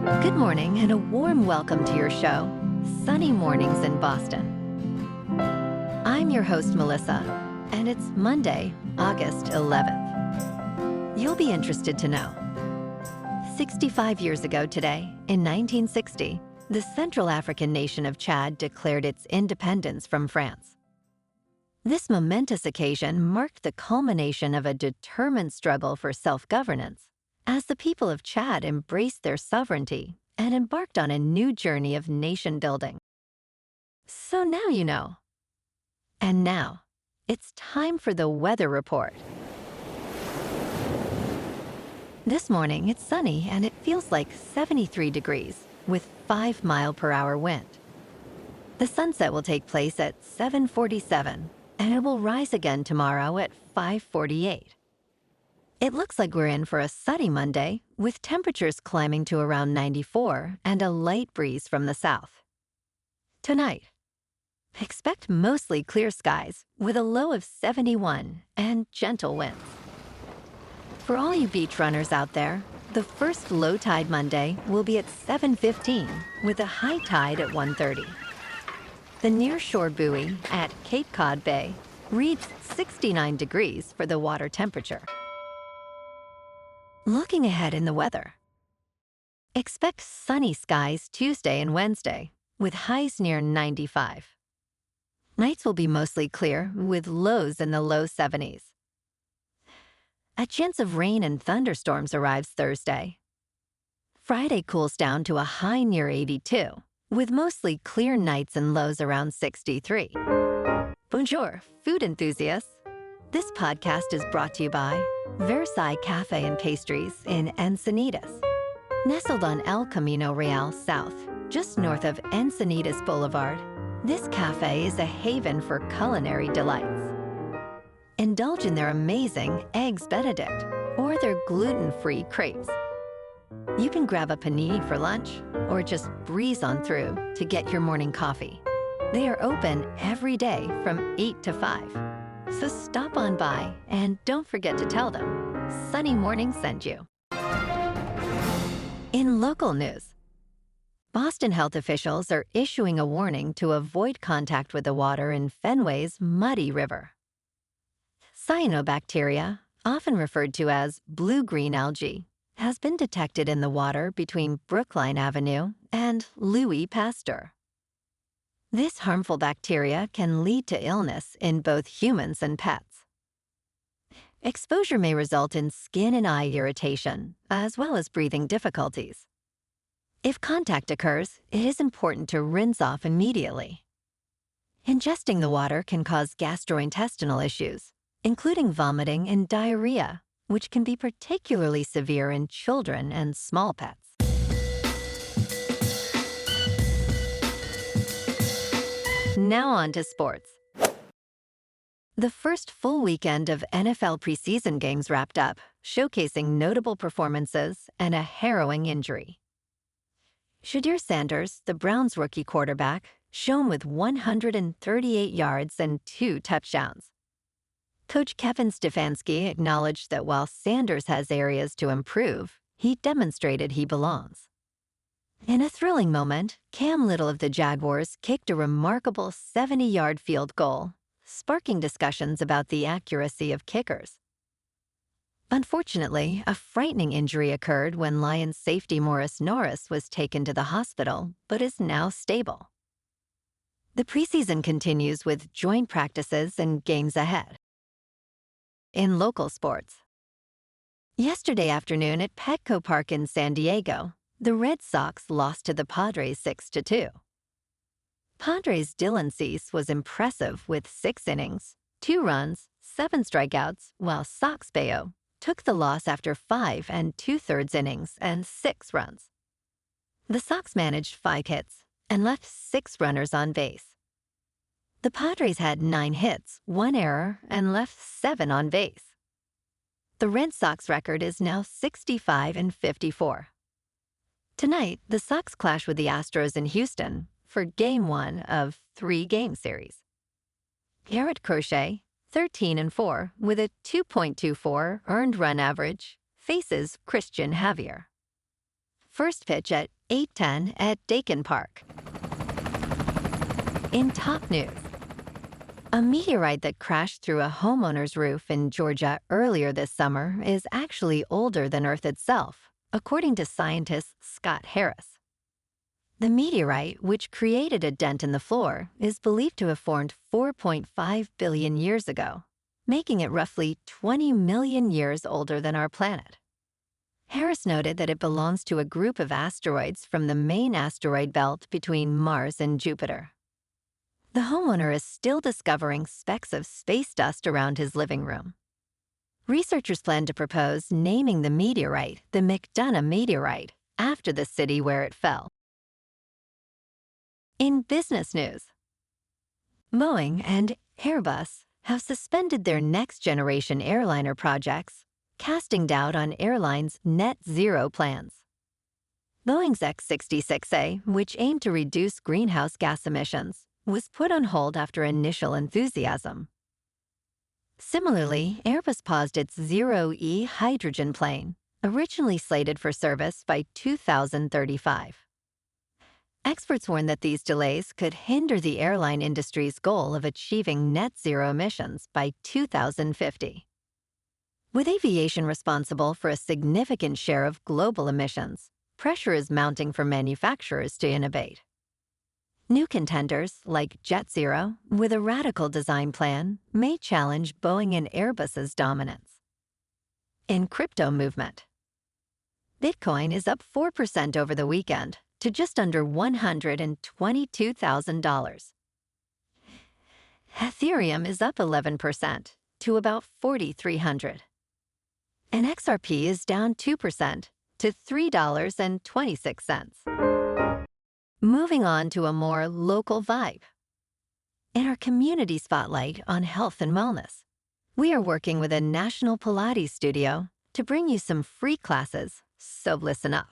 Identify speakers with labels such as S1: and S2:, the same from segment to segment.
S1: Good morning and a warm welcome to your show, Sunny Mornings in Boston. I'm your host, Melissa, and it's Monday, August 11th. You'll be interested to know. 65 years ago today, in 1960, the Central African nation of Chad declared its independence from France. This momentous occasion marked the culmination of a determined struggle for self-governance, as the people of Chad embraced their sovereignty and embarked on a new journey of nation building. So now you know. And now, it's time for the weather report. This morning, it's sunny and it feels like 73 degrees with 5-mile-per-hour wind. The sunset will take place at 7:47 and it will rise again tomorrow at 5:48. It looks like we're in for a sunny Monday, with temperatures climbing to around 94 and a light breeze from the south. Tonight, expect mostly clear skies with a low of 71 and gentle winds. For all you beach runners out there, the first low tide Monday will be at 7:15 with a high tide at 1:30. The nearshore buoy at Cape Cod Bay reads 69 degrees for the water temperature. Looking ahead in the weather. Expect sunny skies Tuesday and Wednesday, with highs near 95. Nights will be mostly clear, with lows in the low 70s. A chance of rain and thunderstorms arrives Thursday. Friday cools down to a high near 82, with mostly clear nights and lows around 63. Bonjour, food enthusiasts. This podcast is brought to you by Vera C Cafe and Pastries in Encinitas. Nestled on El Camino Real South, just north of Encinitas Boulevard, this cafe is a haven for culinary delights. Indulge in their amazing Eggs Benedict or their gluten-free crepes. You can grab a panini for lunch or just breeze on through to get your morning coffee. They are open every day from 8 to 5. So stop on by and don't forget to tell them Sunny Morning sent you. In local news, Boston health officials are issuing a warning to avoid contact with the water in Fenway's muddy river. Cyanobacteria, often referred to as blue-green algae, has been detected in the water between Brookline Avenue and Louis Pasteur. This harmful bacteria can lead to illness in both humans and pets. Exposure may result in skin and eye irritation, as well as breathing difficulties. If contact occurs, it is important to rinse off immediately. Ingesting the water can cause gastrointestinal issues, including vomiting and diarrhea, which can be particularly severe in children and small pets. Now on to sports. The first full weekend of NFL preseason games wrapped up, showcasing notable performances and a harrowing injury. Shedeur Sanders, the Browns' rookie quarterback, shone with 138 yards and 2 touchdowns. Coach Kevin Stefanski acknowledged that while Sanders has areas to improve, he demonstrated he belongs. In a thrilling moment, Cam Little of the Jaguars kicked a remarkable 70-yard field goal, sparking discussions about the accuracy of kickers. Unfortunately, a frightening injury occurred when Lions safety Morice Norris was taken to the hospital, but is now stable. The preseason continues with joint practices and games ahead. In local sports. Yesterday afternoon at Petco Park in San Diego, the Red Sox lost to the Padres 6-2. Padres' Deivi Cease was impressive with 6 innings, 2 runs, 7 strikeouts, while Sox Bayo took the loss after 5 2/3 innings and 6 runs. The Sox managed 5 hits and left 6 runners on base. The Padres had 9 hits, 1 error, and left 7 on base. The Red Sox record is now 65-54. Tonight, the Sox clash with the Astros in Houston for Game 1 of 3-game series. Garrett Crochet, 13-4, with a 2.24 earned run average, faces Christian Javier. First pitch at 8:10 at Petco Park. In top news, a meteorite that crashed through a homeowner's roof in Georgia earlier this summer is actually older than Earth itself, according to scientist Scott Harris. The meteorite, which created a dent in the floor, is believed to have formed 4.5 billion years ago, making it roughly 20 million years older than our planet. Harris noted that it belongs to a group of asteroids from the main asteroid belt between Mars and Jupiter. The homeowner is still discovering specks of space dust around his living room. Researchers plan to propose naming the meteorite the McDonough meteorite after the city where it fell. In business news, Boeing and Airbus have suspended their next-generation airliner projects, casting doubt on airlines' net zero plans. Boeing's X-66A, which aimed to reduce greenhouse gas emissions, was put on hold after initial enthusiasm. Similarly, Airbus paused its Zero-E hydrogen plane, originally slated for service by 2035. Experts warn that these delays could hinder the airline industry's goal of achieving net zero emissions by 2050. With aviation responsible for a significant share of global emissions, pressure is mounting for manufacturers to innovate. New contenders, like JetZero, with a radical design plan, may challenge Boeing and Airbus's dominance. In crypto movement, Bitcoin is up 4% over the weekend to just under $122,000. Ethereum is up 11% to about $4,300. And XRP is down 2% to $3.26. Moving on to a more local vibe. In our community spotlight on health and wellness, we are working with a national Pilates studio to bring you some free classes, so listen up.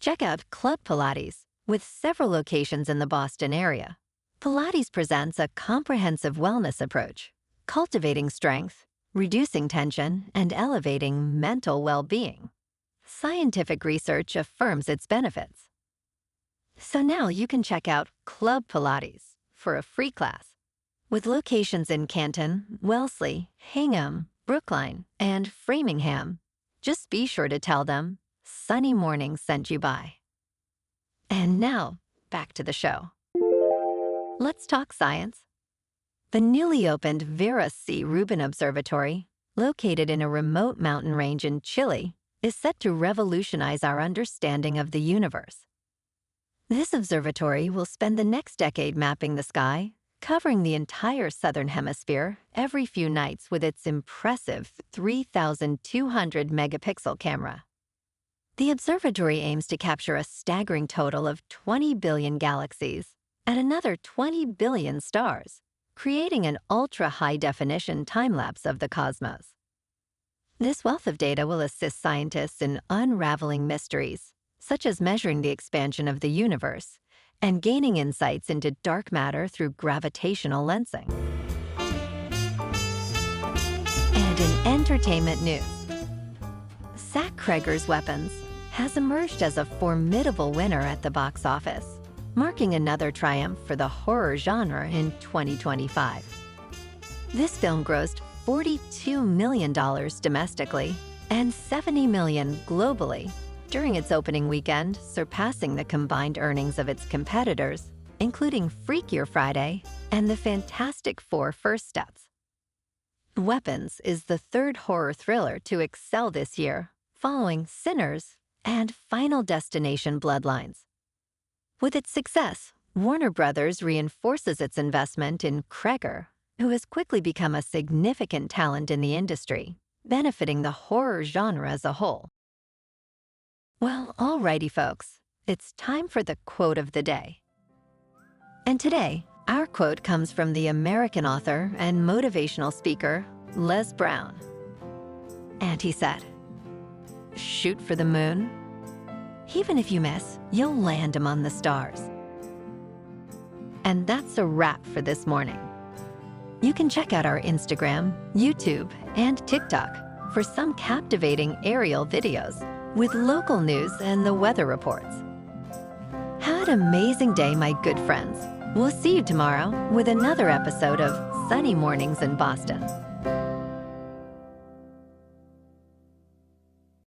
S1: Check out Club Pilates, with several locations in the Boston area. Pilates presents a comprehensive wellness approach, cultivating strength, reducing tension, and elevating mental well-being. Scientific research affirms its benefits. So now you can check out Club Pilates for a free class. With locations in Canton, Wellesley, Hingham, Brookline, and Framingham, just be sure to tell them Sunny Morning sent you by. And now, back to the show. Let's talk science. The newly opened Vera C Rubin Observatory, located in a remote mountain range in Chile, is set to revolutionize our understanding of the universe. This observatory will spend the next decade mapping the sky, covering the entire southern hemisphere every few nights with its impressive 3,200 megapixel camera. The observatory aims to capture a staggering total of 20 billion galaxies and another 20 billion stars, creating an ultra-high-definition time-lapse of the cosmos. This wealth of data will assist scientists in unraveling mysteries, such as measuring the expansion of the universe and gaining insights into dark matter through gravitational lensing. And in entertainment news, Zach Cregger's Weapons has emerged as a formidable winner at the box office, marking another triumph for the horror genre in 2025. This film grossed $42 million domestically and $70 million globally during its opening weekend, surpassing the combined earnings of its competitors, including Freakier Friday and the Fantastic Four: First Steps. Weapons is the third horror thriller to excel this year, following Sinners and Final Destination: Bloodlines. With its success, Warner Brothers reinforces its investment in Cregger, who has quickly become a significant talent in the industry, benefiting the horror genre as a whole. Well, alrighty folks, it's time for the quote of the day. And today, our quote comes from the American author and motivational speaker, Les Brown. And he said, "Shoot for the moon. Even if you miss, you'll land among the stars." And that's a wrap for this morning. You can check out our Instagram, YouTube, and TikTok for some captivating aerial videos with local news and the weather reports. Have an amazing day, my good friends. We'll see you tomorrow with another episode of Sunny Mornings in Boston.